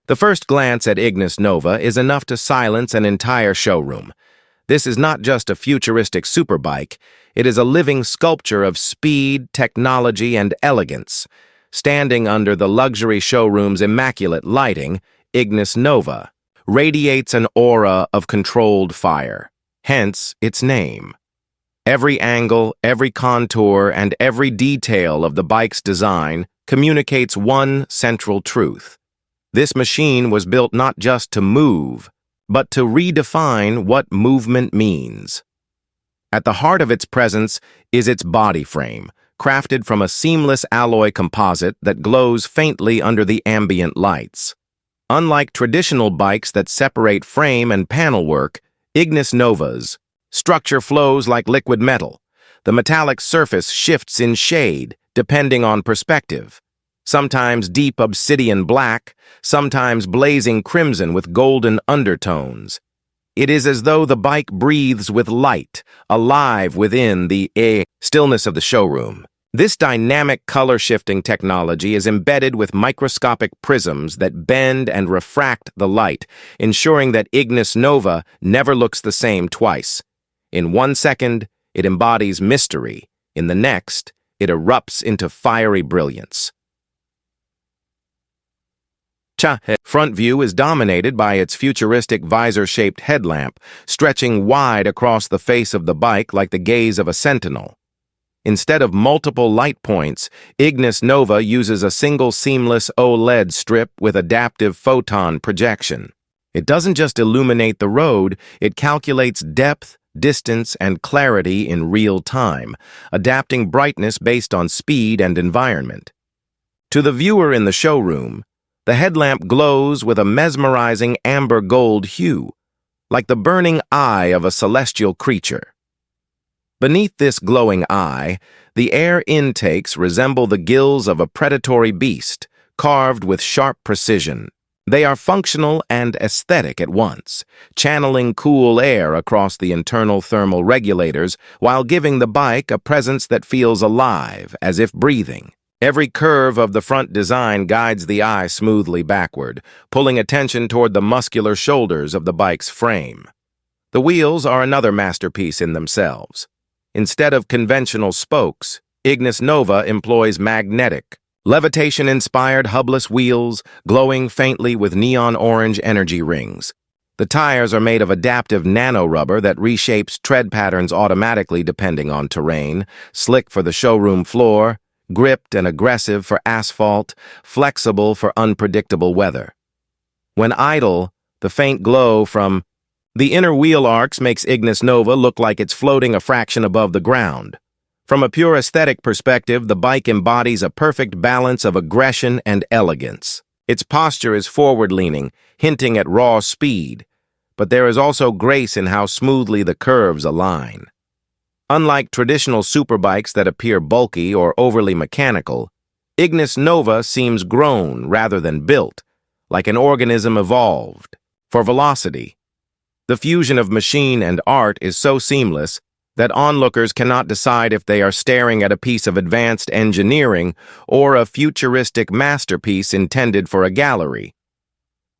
The first glance at Ignis Nova is enough to silence an entire showroom. This is not just a futuristic superbike, it is a living sculpture of speed, technology, and elegance. Standing under the luxury showroom's immaculate lighting, Ignis Nova radiates an aura of controlled fire, hence its name. Every angle, every contour, and every detail of the bike's design communicates one central truth. This machine was built not just to move, but to redefine what movement means. At the heart of its presence is its body frame, crafted from a seamless alloy composite that glows faintly under the ambient lights. Unlike traditional bikes that separate frame and panel work, Ignis Nova's structure flows like liquid metal. The metallic surface shifts in shade, depending on perspective. Sometimes deep obsidian black, sometimes blazing crimson with golden undertones. It is as though the bike breathes with light, alive within the stillness of the showroom. This dynamic color-shifting technology is embedded with microscopic prisms that bend and refract the light, ensuring that Ignis Nova never looks the same twice. In 1 second, it embodies mystery. In the next, it erupts into fiery brilliance. Front view is dominated by its futuristic visor-shaped headlamp, stretching wide across the face of the bike like the gaze of a sentinel. Instead of multiple light points, Ignis Nova uses a single seamless OLED strip with adaptive photon projection. It doesn't just illuminate the road, it calculates depth, distance, and clarity in real time, adapting brightness based on speed and environment. To the viewer in the showroom, the headlamp glows with a mesmerizing amber gold hue, like the burning eye of a celestial creature. Beneath this glowing eye, the air intakes resemble the gills of a predatory beast, carved with sharp precision. They are functional and aesthetic at once, channeling cool air across the internal thermal regulators while giving the bike a presence that feels alive, as if breathing. Every curve of the front design guides the eye smoothly backward, pulling attention toward the muscular shoulders of the bike's frame. The wheels are another masterpiece in themselves. Instead of conventional spokes, Ignis Nova employs magnetic, levitation-inspired hubless wheels, glowing faintly with neon orange energy rings. The tires are made of adaptive nano-rubber that reshapes tread patterns automatically depending on terrain, slick for the showroom floor, gripped and aggressive for asphalt, flexible for unpredictable weather. When idle, the faint glow from the inner wheel arcs makes Ignis Nova look like it's floating a fraction above the ground. From a pure aesthetic perspective, the bike embodies a perfect balance of aggression and elegance. Its posture is forward-leaning, hinting at raw speed, but there is also grace in how smoothly the curves align. Unlike traditional superbikes that appear bulky or overly mechanical, Ignis Nova seems grown rather than built, like an organism evolved for velocity. The fusion of machine and art is so seamless that onlookers cannot decide if they are staring at a piece of advanced engineering or a futuristic masterpiece intended for a gallery.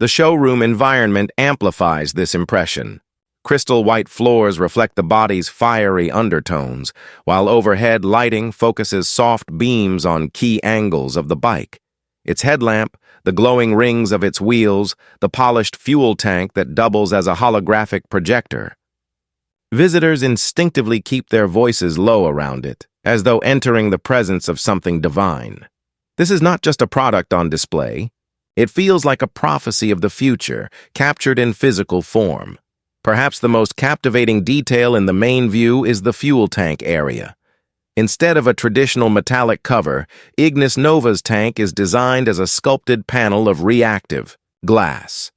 The showroom environment amplifies this impression. Crystal white floors reflect the body's fiery undertones, while overhead lighting focuses soft beams on key angles of the bike. Its headlamp, the glowing rings of its wheels, the polished fuel tank that doubles as a holographic projector. Visitors instinctively keep their voices low around it, as though entering the presence of something divine. This is not just a product on display. It feels like a prophecy of the future, captured in physical form. Perhaps the most captivating detail in the main view is the fuel tank area. Instead of a traditional metallic cover, Ignis Nova's tank is designed as a sculpted panel of reactive glass.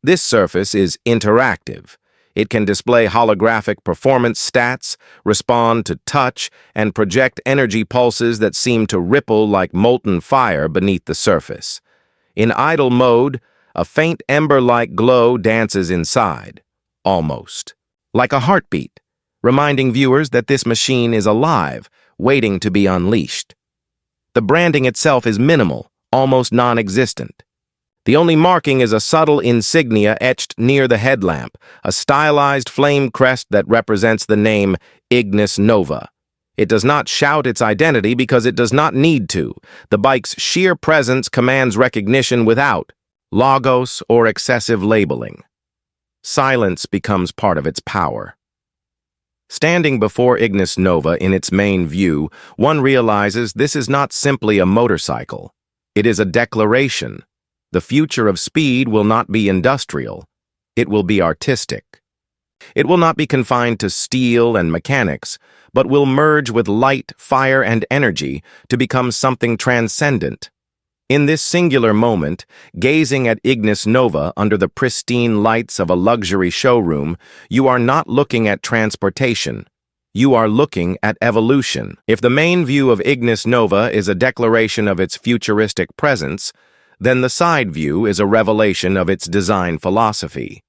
This surface is interactive. It can display holographic performance stats, respond to touch, and project energy pulses that seem to ripple like molten fire beneath the surface. In idle mode, a faint ember-like glow dances inside. Almost like a heartbeat, reminding viewers that this machine is alive, waiting to be unleashed. The branding itself is minimal, almost non-existent. The only marking is a subtle insignia etched near the headlamp, a stylized flame crest that represents the name Ignis Nova. It does not shout its identity because it does not need to. The bike's sheer presence commands recognition without logos or excessive labeling. Silence becomes part of its power. Standing before Ignis Nova in its main view, one realizes this is not simply a motorcycle. It is a declaration. The future of speed will not be industrial. It will be artistic. It will not be confined to steel and mechanics, but will merge with light, fire, and energy to become something transcendent. In this singular moment, gazing at Ignis Nova under the pristine lights of a luxury showroom, you are not looking at transportation. You are looking at evolution. If the main view of Ignis Nova is a declaration of its futuristic presence, then the side view is a revelation of its design philosophy.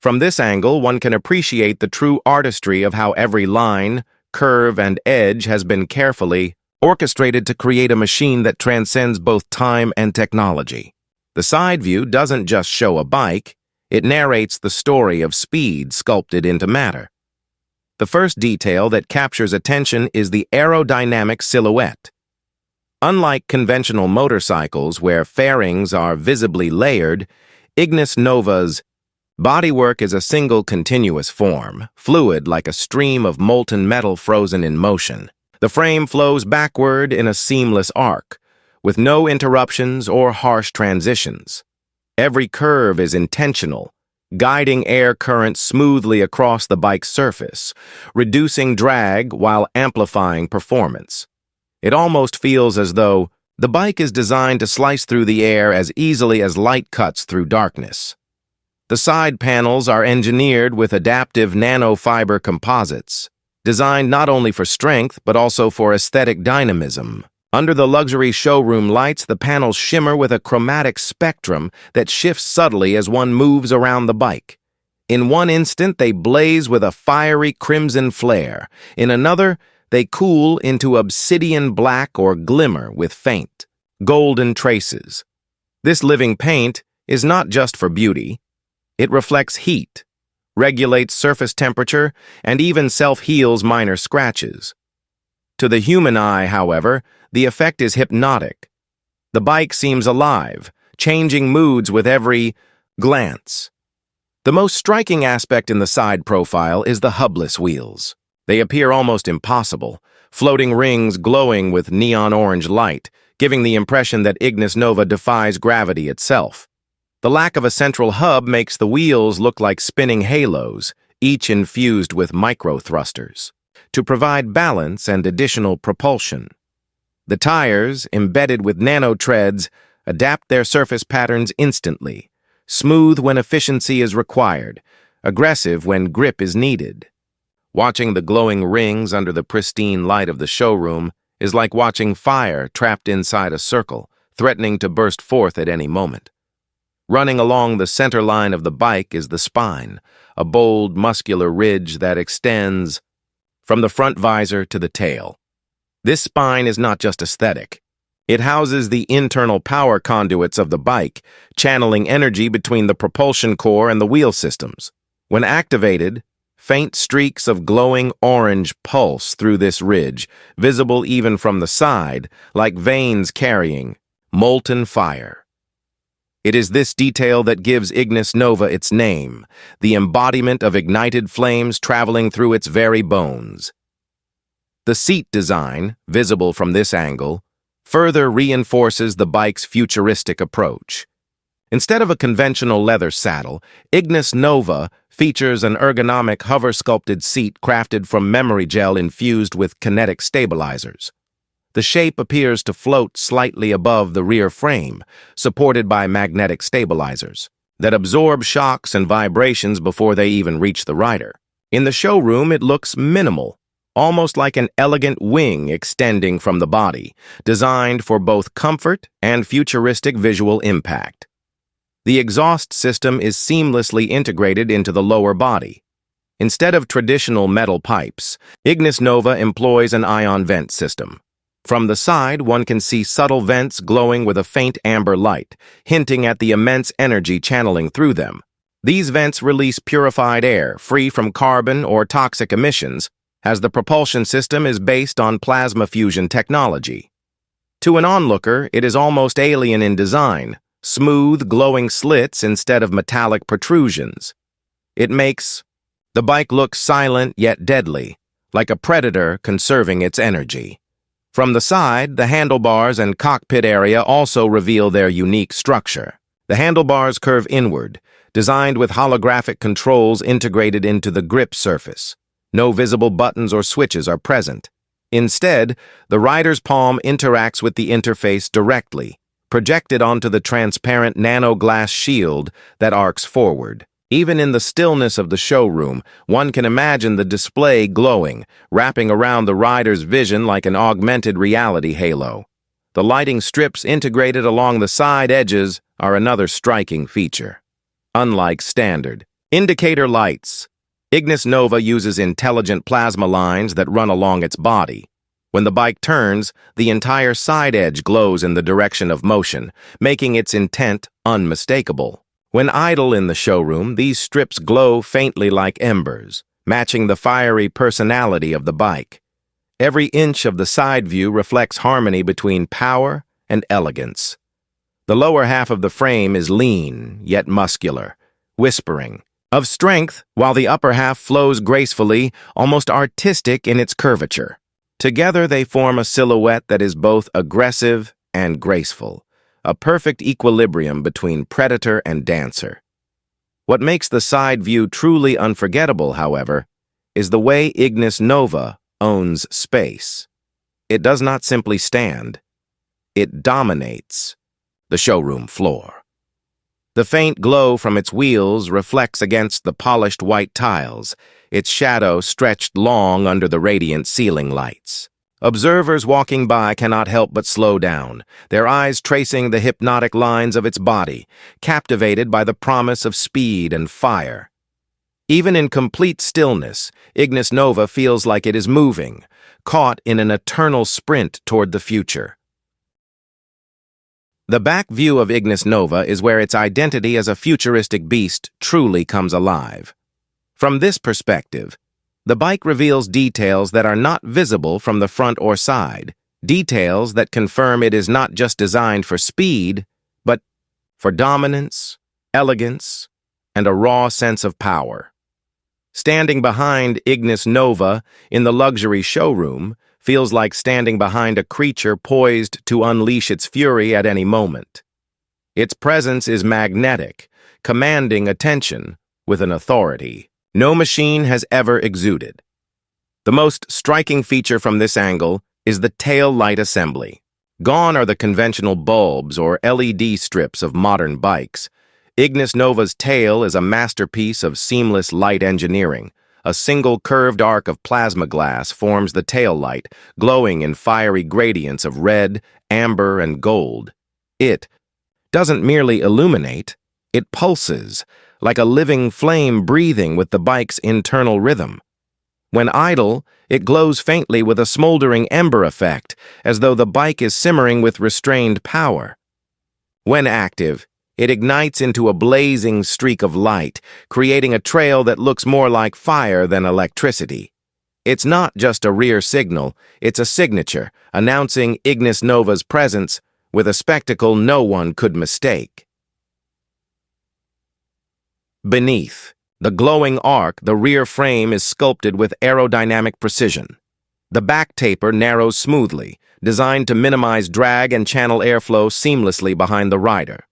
From this angle, one can appreciate the true artistry of how every line, curve, and edge has been carefully orchestrated to create a machine that transcends both time and technology. The side view doesn't just show a bike, it narrates the story of speed sculpted into matter. The first detail that captures attention is the aerodynamic silhouette. Unlike conventional motorcycles where fairings are visibly layered, Ignis Nova's bodywork is a single continuous form, fluid like a stream of molten metal frozen in motion. The frame flows backward in a seamless arc, with no interruptions or harsh transitions. Every curve is intentional, guiding air currents smoothly across the bike's surface, reducing drag while amplifying performance. It almost feels as though the bike is designed to slice through the air as easily as light cuts through darkness. The side panels are engineered with adaptive nanofiber composites, designed not only for strength but also for aesthetic dynamism. Under the luxury showroom lights, the panels shimmer with a chromatic spectrum that shifts subtly as one moves around the bike. In one instant, they blaze with a fiery crimson flare. In another, they cool into obsidian black or glimmer with faint, golden traces. This living paint is not just for beauty. It reflects heat, regulates surface temperature, and even self-heals minor scratches. To the human eye, however, the effect is hypnotic. The bike seems alive, changing moods with every glance. The most striking aspect in the side profile is the hubless wheels. They appear almost impossible, floating rings glowing with neon orange light, giving the impression that Ignis Nova defies gravity itself. The lack of a central hub makes the wheels look like spinning halos, each infused with micro-thrusters, to provide balance and additional propulsion. The tires, embedded with nano-treads, adapt their surface patterns instantly, smooth when efficiency is required, aggressive when grip is needed. Watching the glowing rings under the pristine light of the showroom is like watching fire trapped inside a circle, threatening to burst forth at any moment. Running along the center line of the bike is the spine, a bold, muscular ridge that extends from the front visor to the tail. This spine is not just aesthetic. It houses the internal power conduits of the bike, channeling energy between the propulsion core and the wheel systems. When activated, faint streaks of glowing orange pulse through this ridge, visible even from the side, like veins carrying molten fire. It is this detail that gives Ignis Nova its name, the embodiment of ignited flames traveling through its very bones. The seat design, visible from this angle, further reinforces the bike's futuristic approach. Instead of a conventional leather saddle, Ignis Nova features an ergonomic hover-sculpted seat crafted from memory gel infused with kinetic stabilizers. The shape appears to float slightly above the rear frame, supported by magnetic stabilizers that absorb shocks and vibrations before they even reach the rider. In the showroom, it looks minimal, almost like an elegant wing extending from the body, designed for both comfort and futuristic visual impact. The exhaust system is seamlessly integrated into the lower body. Instead of traditional metal pipes, Ignis Nova employs an ion vent system. From the side, one can see subtle vents glowing with a faint amber light, hinting at the immense energy channeling through them. These vents release purified air, free from carbon or toxic emissions, as the propulsion system is based on plasma fusion technology. To an onlooker, it is almost alien in design, smooth, glowing slits instead of metallic protrusions. It makes the bike look silent yet deadly, like a predator conserving its energy. From the side, the handlebars and cockpit area also reveal their unique structure. The handlebars curve inward, designed with holographic controls integrated into the grip surface. No visible buttons or switches are present. Instead, the rider's palm interacts with the interface directly, projected onto the transparent nano-glass shield that arcs forward. Even in the stillness of the showroom, one can imagine the display glowing, wrapping around the rider's vision like an augmented reality halo. The lighting strips integrated along the side edges are another striking feature. Unlike standard indicator lights, Ignis Nova uses intelligent plasma lines that run along its body. When the bike turns, the entire side edge glows in the direction of motion, making its intent unmistakable. When idle in the showroom, these strips glow faintly like embers, matching the fiery personality of the bike. Every inch of the side view reflects harmony between power and elegance. The lower half of the frame is lean, yet muscular, whispering of strength, while the upper half flows gracefully, almost artistic in its curvature. Together they form a silhouette that is both aggressive and graceful, a perfect equilibrium between predator and dancer. What makes the side view truly unforgettable, however, is the way Ignis Nova owns space. It does not simply stand, it dominates the showroom floor. The faint glow from its wheels reflects against the polished white tiles, its shadow stretched long under the radiant ceiling lights. Observers walking by cannot help but slow down, their eyes tracing the hypnotic lines of its body, captivated by the promise of speed and fire. Even in complete stillness, Ignis Nova feels like it is moving, caught in an eternal sprint toward the future. The back view of Ignis Nova is where its identity as a futuristic beast truly comes alive. From this perspective, the bike reveals details that are not visible from the front or side, details that confirm it is not just designed for speed, but for dominance, elegance, and a raw sense of power. Standing behind Ignis Nova in the luxury showroom feels like standing behind a creature poised to unleash its fury at any moment. Its presence is magnetic, commanding attention with an authority no machine has ever exuded. The most striking feature from this angle is the tail light assembly. Gone are the conventional bulbs or LED strips of modern bikes. Ignis Nova's tail is a masterpiece of seamless light engineering. A single curved arc of plasma glass forms the tail light, glowing in fiery gradients of red, amber, and gold. It doesn't merely illuminate, it pulses, like a living flame breathing with the bike's internal rhythm. When idle, it glows faintly with a smoldering ember effect, as though the bike is simmering with restrained power. When active, it ignites into a blazing streak of light, creating a trail that looks more like fire than electricity. It's not just a rear signal, it's a signature, announcing Ignis Nova's presence with a spectacle no one could mistake. Beneath the glowing arc, the rear frame is sculpted with aerodynamic precision. The back taper narrows smoothly, designed to minimize drag and channel airflow seamlessly behind the rider.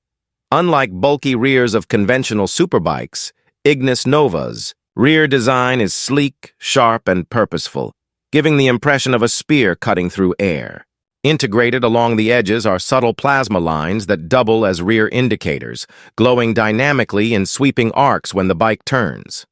Unlike bulky rears of conventional superbikes, Ignis Nova's rear design is sleek, sharp, and purposeful, giving the impression of a spear cutting through air. Integrated along the edges are subtle plasma lines that double as rear indicators, glowing dynamically in sweeping arcs when the bike turns.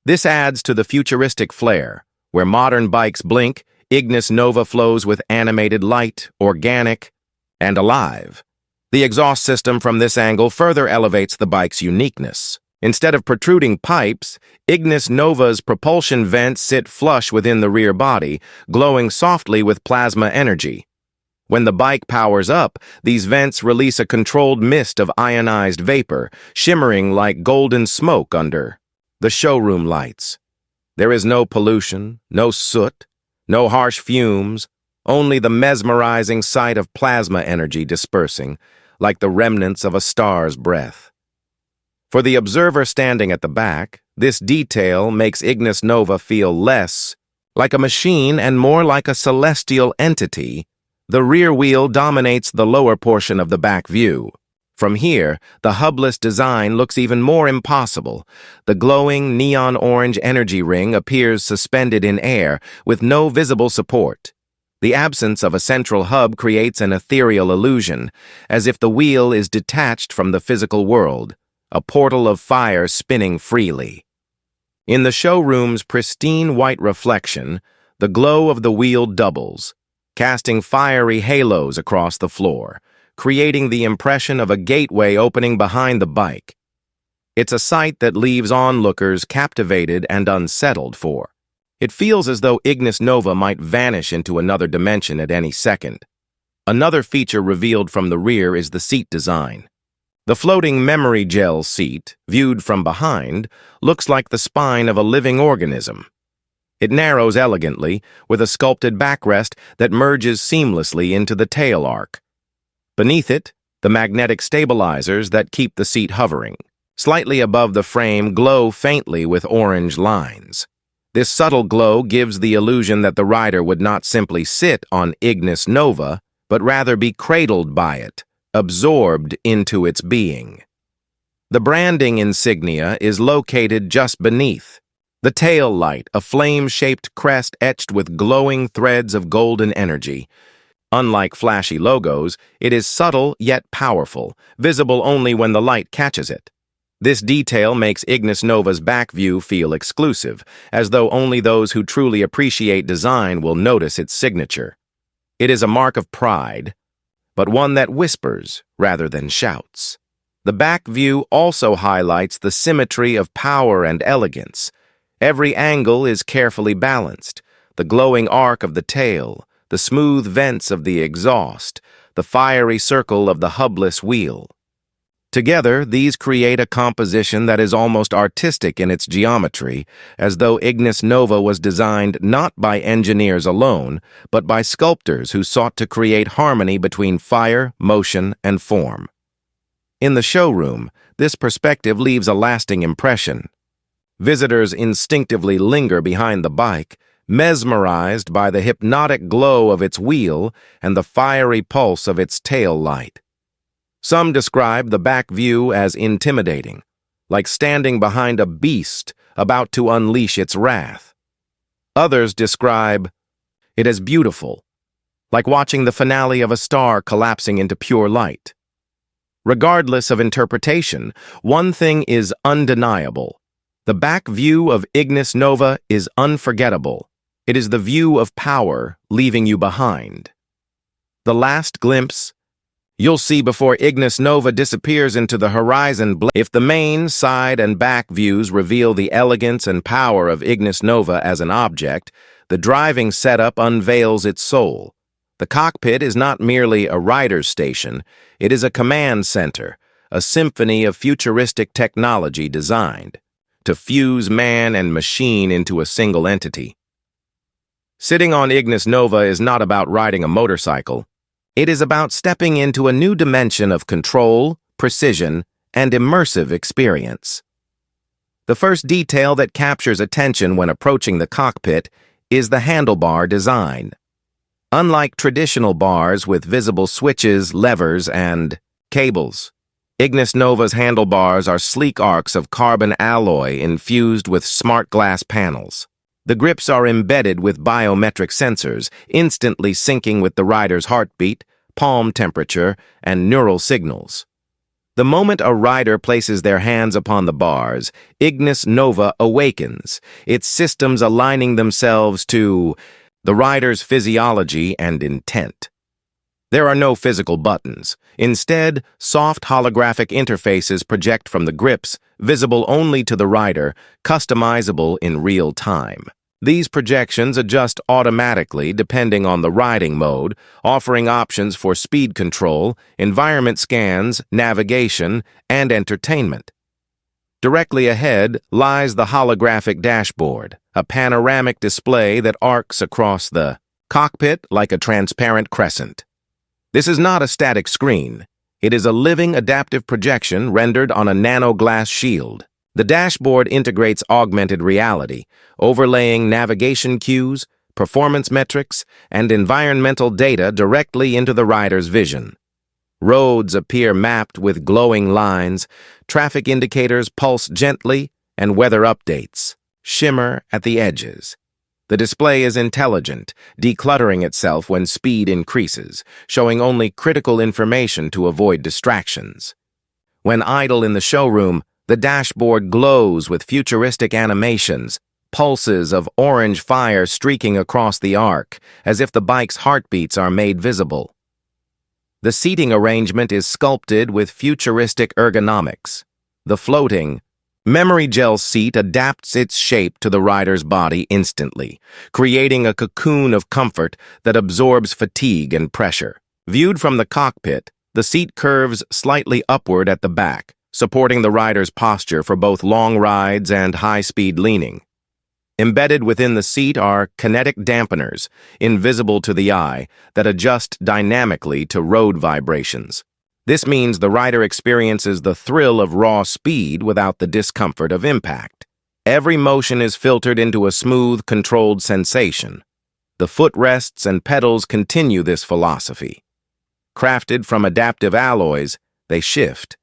This adds to the futuristic flair. Where modern bikes blink, Ignis Nova flows with animated light, organic, and alive. The exhaust system from this angle further elevates the bike's uniqueness. Instead of protruding pipes, Ignis Nova's propulsion vents sit flush within the rear body, glowing softly with plasma energy. When the bike powers up, these vents release a controlled mist of ionized vapor, shimmering like golden smoke under the showroom lights. There is no pollution, no soot, no harsh fumes, only the mesmerizing sight of plasma energy dispersing, like the remnants of a star's breath. For the observer standing at the back, this detail makes Ignis Nova feel less like a machine and more like a celestial entity. The rear wheel dominates the lower portion of the back view. From here, the hubless design looks even more impossible. The glowing neon orange energy ring appears suspended in air with no visible support. The absence of a central hub creates an ethereal illusion, as if the wheel is detached from the physical world, a portal of fire spinning freely. In the showroom's pristine white reflection, the glow of the wheel doubles, casting fiery halos across the floor, creating the impression of a gateway opening behind the bike. It's a sight that leaves onlookers captivated and unsettled for. It feels as though Ignis Nova might vanish into another dimension at any second. Another feature revealed from the rear is the seat design. The floating memory gel seat, viewed from behind, looks like the spine of a living organism. It narrows elegantly, with a sculpted backrest that merges seamlessly into the tail arc. Beneath it, the magnetic stabilizers that keep the seat hovering, slightly above the frame, glow faintly with orange lines. This subtle glow gives the illusion that the rider would not simply sit on Ignis Nova, but rather be cradled by it, absorbed into its being. The branding insignia is located just beneath. The tail light, a flame-shaped crest etched with glowing threads of golden energy. Unlike flashy logos, it is subtle yet powerful, visible only when the light catches it. This detail makes Ignis Nova's back view feel exclusive, as though only those who truly appreciate design will notice its signature. It is a mark of pride, but one that whispers rather than shouts. The back view also highlights the symmetry of power and elegance. Every angle is carefully balanced. The glowing arc of the tail, the smooth vents of the exhaust, the fiery circle of the hubless wheel. Together, these create a composition that is almost artistic in its geometry, as though Ignis Nova was designed not by engineers alone, but by sculptors who sought to create harmony between fire, motion, and form. In the showroom, this perspective leaves a lasting impression. Visitors instinctively linger behind the bike, mesmerized by the hypnotic glow of its wheel and the fiery pulse of its tail light. Some describe the back view as intimidating, like standing behind a beast about to unleash its wrath. Others describe it as beautiful, like watching the finale of a star collapsing into pure light. Regardless of interpretation, one thing is undeniable. The back view of Ignis Nova is unforgettable. It is the view of power leaving you behind. The last glimpse you'll see before Ignis Nova disappears into the horizon. If the main, side, and back views reveal the elegance and power of Ignis Nova as an object, the driving setup unveils its soul. The cockpit is not merely a rider's station, it is a command center, a symphony of futuristic technology designed to fuse man and machine into a single entity. Sitting on Ignis Nova is not about riding a motorcycle. It is about stepping into a new dimension of control, precision, and immersive experience. The first detail that captures attention when approaching the cockpit is the handlebar design. Unlike traditional bars with visible switches, levers, and cables, Ignis Nova's handlebars are sleek arcs of carbon alloy infused with smart glass panels. The grips are embedded with biometric sensors, instantly syncing with the rider's heartbeat, palm temperature, and neural signals. The moment a rider places their hands upon the bars, Ignis Nova awakens, its systems aligning themselves to the rider's physiology and intent. There are no physical buttons. Instead, soft holographic interfaces project from the grips, visible only to the rider, customizable in real time. These projections adjust automatically depending on the riding mode, offering options for speed control, environment scans, navigation, and entertainment. Directly ahead lies the holographic dashboard, a panoramic display that arcs across the cockpit like a transparent crescent. This is not a static screen. It is a living adaptive projection rendered on a nano-glass shield. The dashboard integrates augmented reality, overlaying navigation cues, performance metrics, and environmental data directly into the rider's vision. Roads appear mapped with glowing lines, traffic indicators pulse gently, and weather updates shimmer at the edges. The display is intelligent, decluttering itself when speed increases, showing only critical information to avoid distractions. When idle in the showroom, the dashboard glows with futuristic animations, pulses of orange fire streaking across the arc, as if the bike's heartbeats are made visible. The seating arrangement is sculpted with futuristic ergonomics. The floating, memory gel seat adapts its shape to the rider's body instantly, creating a cocoon of comfort that absorbs fatigue and pressure. Viewed from the cockpit, the seat curves slightly upward at the back, supporting the rider's posture for both long rides and high-speed leaning. Embedded within the seat are kinetic dampeners, invisible to the eye, that adjust dynamically to road vibrations. This means the rider experiences the thrill of raw speed without the discomfort of impact. Every motion is filtered into a smooth, controlled sensation. The footrests and pedals continue this philosophy. Crafted from adaptive alloys, they shift,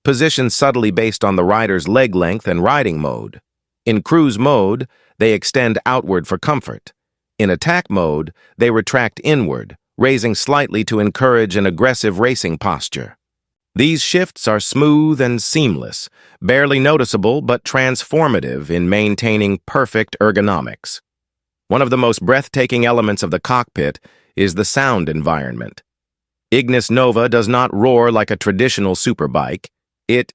positioned subtly based on the rider's leg length and riding mode. In cruise mode, they extend outward for comfort. In attack mode, they retract inward, raising slightly to encourage an aggressive racing posture. These shifts are smooth and seamless, barely noticeable but transformative in maintaining perfect ergonomics. One of the most breathtaking elements of the cockpit is the sound environment. Ignis Nova does not roar like a traditional superbike. It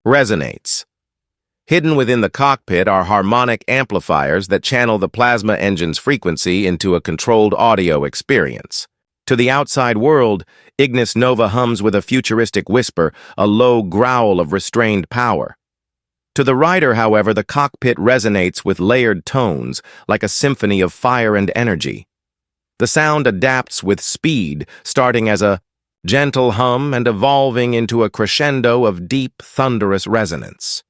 resonates. Hidden within the cockpit are harmonic amplifiers that channel the plasma engine's frequency into a controlled audio experience. To the outside world, Ignis Nova hums with a futuristic whisper, a low growl of restrained power. To the rider, however, the cockpit resonates with layered tones, like a symphony of fire and energy. The sound adapts with speed, starting as a gentle hum and evolving into a crescendo of deep, thunderous resonance.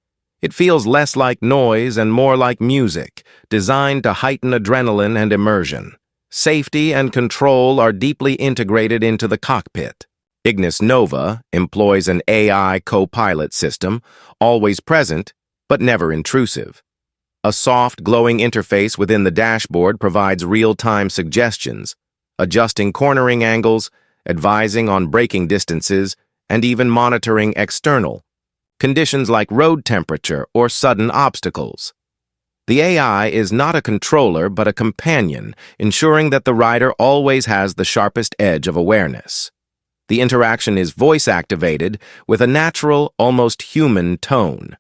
It feels less like noise and more like music, designed to heighten adrenaline and immersion. Safety and control are deeply integrated into the cockpit. Ignis Nova employs an AI co-pilot system, always present, but never intrusive. A soft, glowing interface within the dashboard provides real-time suggestions, adjusting cornering angles, advising on braking distances, and even monitoring external conditions like road temperature or sudden obstacles. The AI is not a controller but a companion, ensuring that the rider always has the sharpest edge of awareness. The interaction is voice-activated with a natural, almost human tone.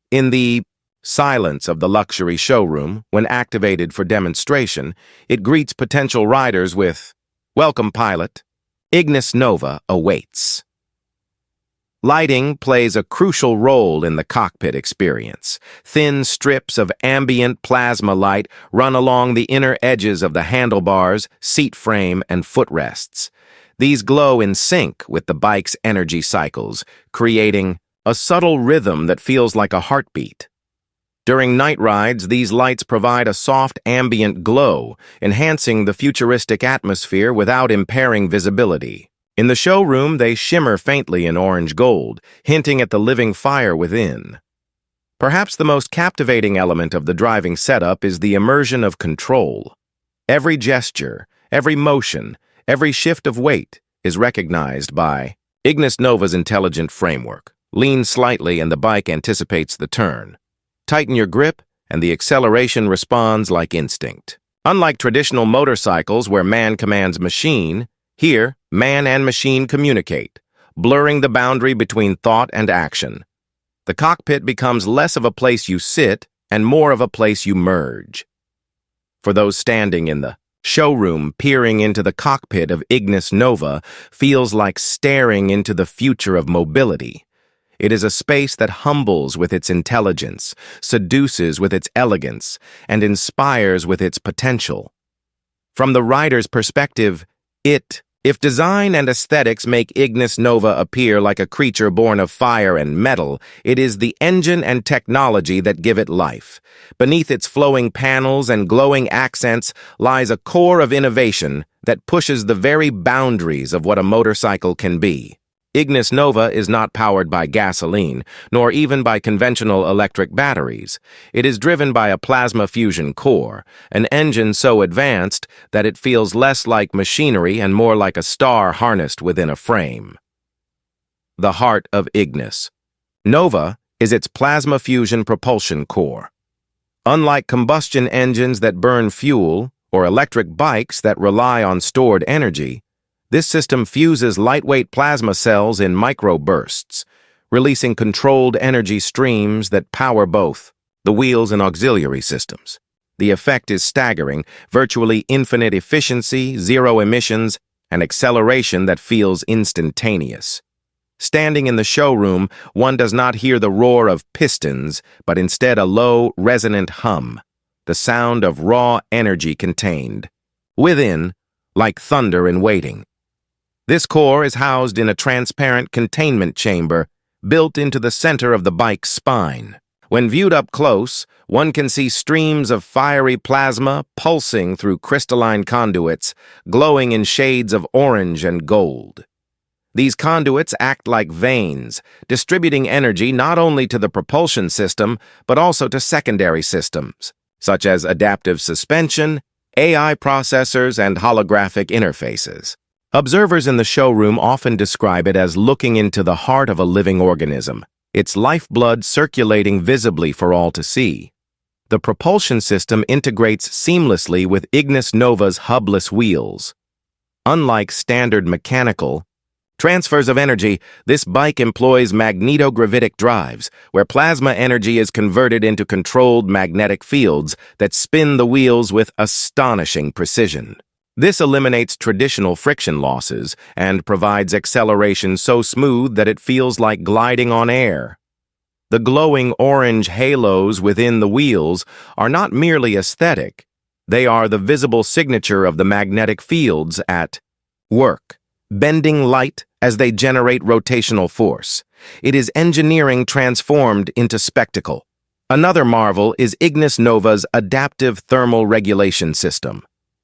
In the silence of the luxury showroom, when activated for demonstration, it greets potential riders with, "Welcome, pilot. Ignis Nova awaits." Lighting plays a crucial role in the cockpit experience. Thin strips of ambient plasma light run along the inner edges of the handlebars, seat frame, and footrests. These glow in sync with the bike's energy cycles, creating a subtle rhythm that feels like a heartbeat. During night rides, these lights provide a soft ambient glow, enhancing the futuristic atmosphere without impairing visibility. In the showroom, they shimmer faintly in orange gold, hinting at the living fire within. Perhaps the most captivating element of the driving setup is the immersion of control. Every gesture, every motion, every shift of weight is recognized by Ignis Nova's intelligent framework. Lean slightly and the bike anticipates the turn. Tighten your grip and the acceleration responds like instinct. Unlike traditional motorcycles where man commands machine, Here, man and machine communicate, blurring the boundary between thought and action. The cockpit becomes less of a place you sit and more of a place you merge. For those standing in the showroom, peering into the cockpit of Ignis Nova feels like staring into the future of mobility. It is a space that humbles with its intelligence, seduces with its elegance, and inspires with its potential. From the rider's perspective, if design and aesthetics make Ignis Nova appear like a creature born of fire and metal, it is the engine and technology that give it life. Beneath its flowing panels and glowing accents lies a core of innovation that pushes the very boundaries of what a motorcycle can be. Ignis Nova is not powered by gasoline, nor even by conventional electric batteries. It is driven by a plasma fusion core, an engine so advanced that it feels less like machinery and more like a star harnessed within a frame. The heart of Ignis. Nova is its plasma fusion propulsion core. Unlike combustion engines that burn fuel or electric bikes that rely on stored energy, this system fuses lightweight plasma cells in microbursts, releasing controlled energy streams that power both the wheels and auxiliary systems. The effect is staggering, virtually infinite efficiency, zero emissions, and acceleration that feels instantaneous. Standing in the showroom, one does not hear the roar of pistons, but instead a low, resonant hum, the sound of raw energy contained. Within, like thunder in waiting. This core is housed in a transparent containment chamber built into the center of the bike's spine. When viewed up close, one can see streams of fiery plasma pulsing through crystalline conduits, glowing in shades of orange and gold. These conduits act like veins, distributing energy not only to the propulsion system, but also to secondary systems, such as adaptive suspension, AI processors, and holographic interfaces. Observers in the showroom often describe it as looking into the heart of a living organism, its lifeblood circulating visibly for all to see. The propulsion system integrates seamlessly with Ignis Nova's hubless wheels. Unlike standard mechanical transfers of energy, this bike employs magnetogravitic drives, where plasma energy is converted into controlled magnetic fields that spin the wheels with astonishing precision. This eliminates traditional friction losses and provides acceleration so smooth that it feels like gliding on air. The glowing orange halos within the wheels are not merely aesthetic. They are the visible signature of the magnetic fields at work, bending light as they generate rotational force. It is engineering transformed into spectacle. Another marvel is Ignis Nova's adaptive thermal regulation system.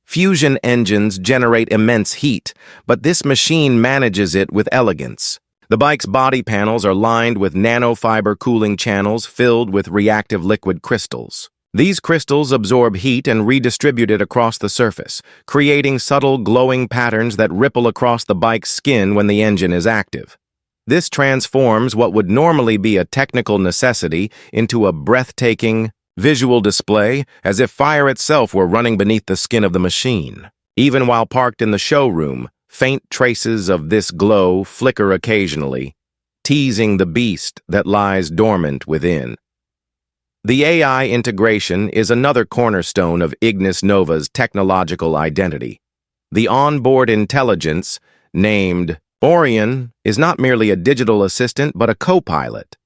Fusion engines generate immense heat, but this machine manages it with elegance. The bike's body panels are lined with nanofiber cooling channels filled with reactive liquid crystals. These crystals absorb heat and redistribute it across the surface, creating subtle glowing patterns that ripple across the bike's skin when the engine is active. This transforms what would normally be a technical necessity into a breathtaking visual display, as if fire itself were running beneath the skin of the machine. Even while parked in the showroom, faint traces of this glow flicker occasionally, teasing the beast that lies dormant within. The AI integration is another cornerstone of Ignis Nova's technological identity. The onboard intelligence, named Orion, is not merely a digital assistant but a co-pilot.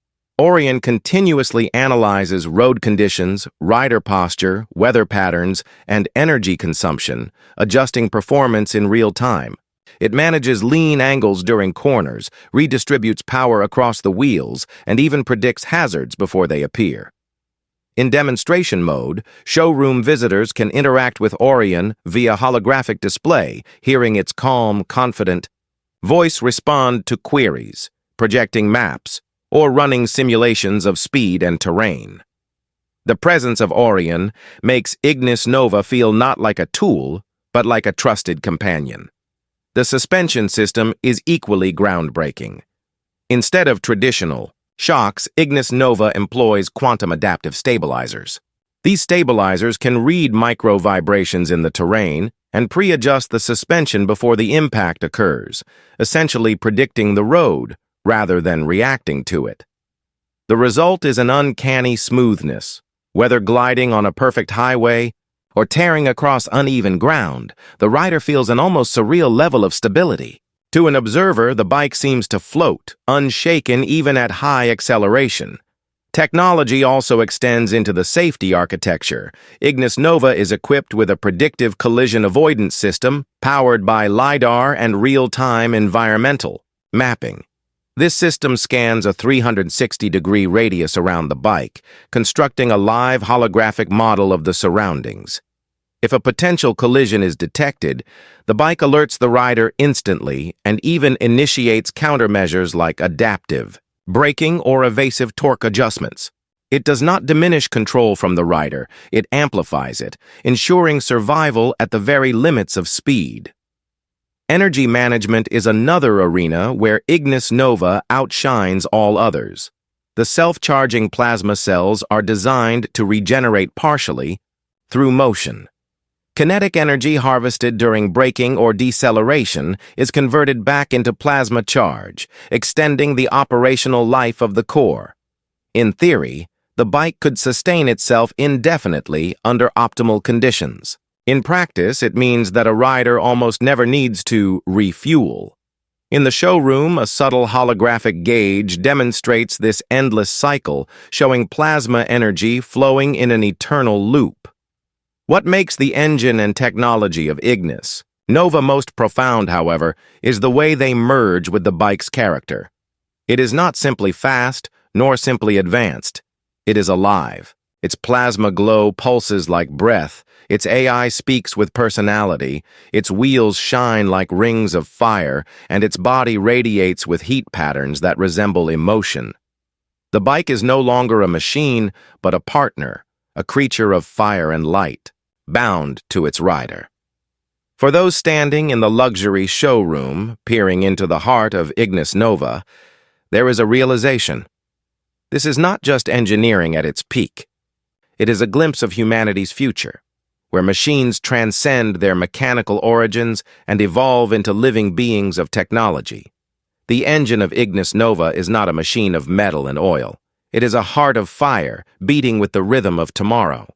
Orion continuously analyzes road conditions, rider posture, weather patterns, and energy consumption, adjusting performance in real time. It manages lean angles during corners, redistributes power across the wheels, and even predicts hazards before they appear. In demonstration mode, showroom visitors can interact with Orion via holographic display, hearing its calm, confident voice respond to queries, projecting maps, or running simulations of speed and terrain. The presence of Orion makes Ignis Nova feel not like a tool, but like a trusted companion. The suspension system is equally groundbreaking. Instead of traditional shocks, Ignis Nova employs quantum adaptive stabilizers. These stabilizers can read micro vibrations in the terrain and pre-adjust the suspension before the impact occurs, essentially predicting the road rather than reacting to it. The result is an uncanny smoothness. Whether gliding on a perfect highway or tearing across uneven ground, the rider feels an almost surreal level of stability. To an observer, the bike seems to float, unshaken even at high acceleration. Technology also extends into the safety architecture. Ignis Nova is equipped with a predictive collision avoidance system powered by LiDAR and real-time environmental mapping. This system scans a 360-degree radius around the bike, constructing a live holographic model of the surroundings. If a potential collision is detected, the bike alerts the rider instantly and even initiates countermeasures like adaptive braking or evasive torque adjustments. It does not diminish control from the rider, it amplifies it, ensuring survival at the very limits of speed. Energy management is another arena where Ignis Nova outshines all others. The self-charging plasma cells are designed to regenerate partially through motion. Kinetic energy harvested during braking or deceleration is converted back into plasma charge, extending the operational life of the core. In theory, the bike could sustain itself indefinitely under optimal conditions. In practice, it means that a rider almost never needs to refuel. In the showroom, a subtle holographic gauge demonstrates this endless cycle, showing plasma energy flowing in an eternal loop. What makes the engine and technology of Ignis Nova most profound, however, is the way they merge with the bike's character. It is not simply fast, nor simply advanced. It is alive. Its plasma glow pulses like breath, its AI speaks with personality, its wheels shine like rings of fire, and its body radiates with heat patterns that resemble emotion. The bike is no longer a machine, but a partner, a creature of fire and light, bound to its rider. For those standing in the luxury showroom, peering into the heart of Ignis Nova, there is a realization. This is not just engineering at its peak. It is a glimpse of humanity's future, where machines transcend their mechanical origins and evolve into living beings of technology. The engine of Ignis Nova is not a machine of metal and oil. It is a heart of fire, beating with the rhythm of tomorrow.